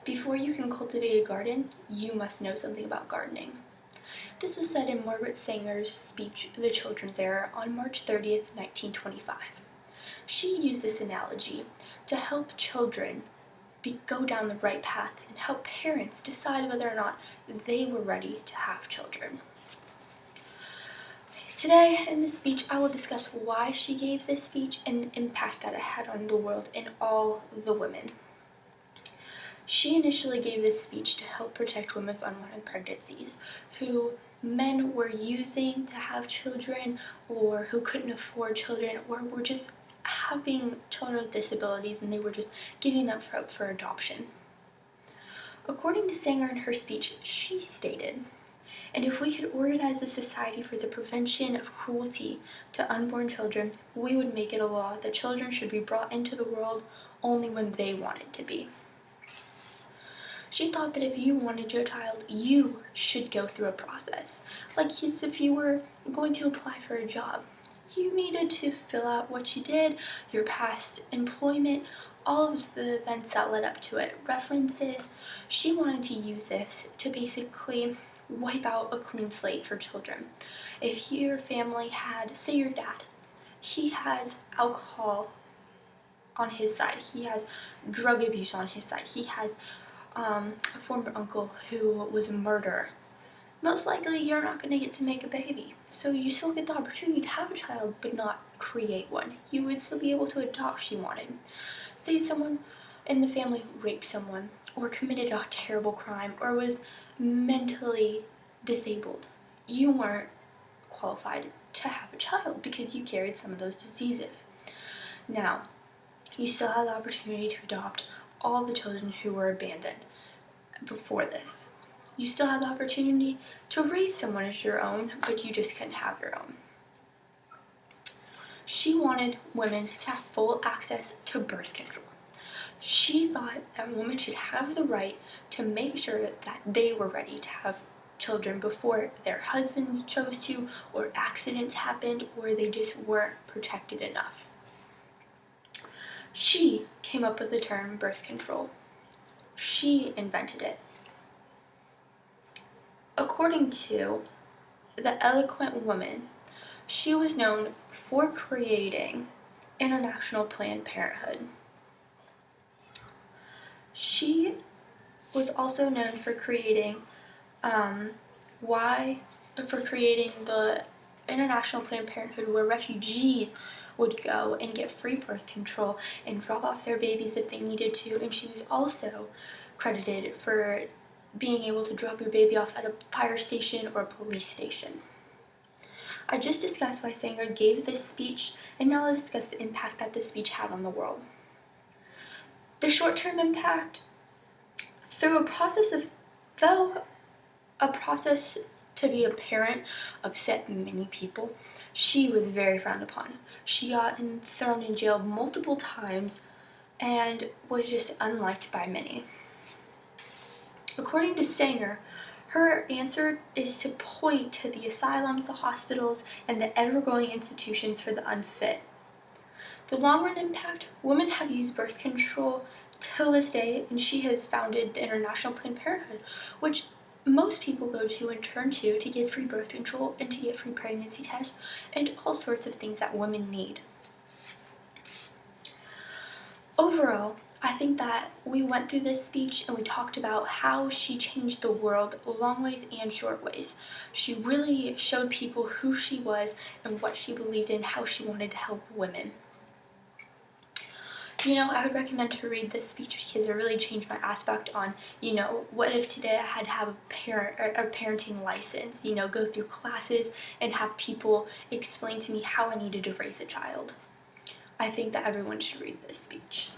Before you can cultivate a garden, you must know something about gardening. This was said in Margaret Sanger's speech, The Children's Era, on March 30th, 1925. She used this analogy to help children go down the right path and help parents decide whether or not they were ready to have children. Today, in this speech, I will discuss why she gave this speech and the impact that it had on the world and all the women. She initially gave this speech to help protect women of unwanted pregnancies who men were using to have children, or who couldn't afford children, or were just having children with disabilities and they were just giving them up for adoption. According to Sanger in her speech, she stated, "And if we could organize a society for the prevention of cruelty to unborn children, we would make it a law that children should be brought into the world only when they wanted to be." She thought that if you wanted your child, you should go through a process. Like as if you were going to apply for a job. You needed to fill out what you did, your past employment, all of the events that led up to it, references. She wanted to use this to basically wipe out a clean slate for children. If your family had, say your dad, he has alcohol on his side, he has drug abuse on his side, he has a former uncle who was a murderer, most likely you're not going to get to make a baby. So you still get the opportunity to have a child, but not create one. You would still be able to adopt if you wanted. Say someone in the family raped someone, or committed a terrible crime, or was mentally disabled. You weren't qualified to have a child because you carried some of those diseases. Now, you still have the opportunity to adopt all the children who were abandoned before this. You still have the opportunity to raise someone as your own, but you just couldn't have your own. She wanted women to have full access to birth control. She thought that a woman should have the right to make sure that they were ready to have children before their husbands chose to, or accidents happened, or they just weren't protected enough. She came up with the term birth control. She invented it. According to The Eloquent Woman, she was known for creating International Planned Parenthood. She was also known for creating the International Planned Parenthood, where refugees would go and get free birth control and drop off their babies if they needed to. And she was also credited for being able to drop your baby off at a fire station or a police station. I just discussed why Sanger gave this speech, and now I'll discuss the impact that this speech had on the world. The short-term impact, through a process to be a parent upset many people, she was very frowned upon. She got thrown in jail multiple times and was just unliked by many. According to Sanger, her answer is to point to the asylums, the hospitals, and the ever-growing institutions for the unfit. The long-run impact, women have used birth control till this day, and she has founded the International Planned Parenthood, which most people go to and turn to get free birth control and to get free pregnancy tests and all sorts of things that women need. Overall, I think that we went through this speech and we talked about how she changed the world long ways and short ways. She really showed people who she was and what she believed in, how she wanted to help women. I would recommend to read this speech because it really changed my aspect on, what if today I had to have a parenting license, go through classes and have people explain to me how I needed to raise a child. I think that everyone should read this speech.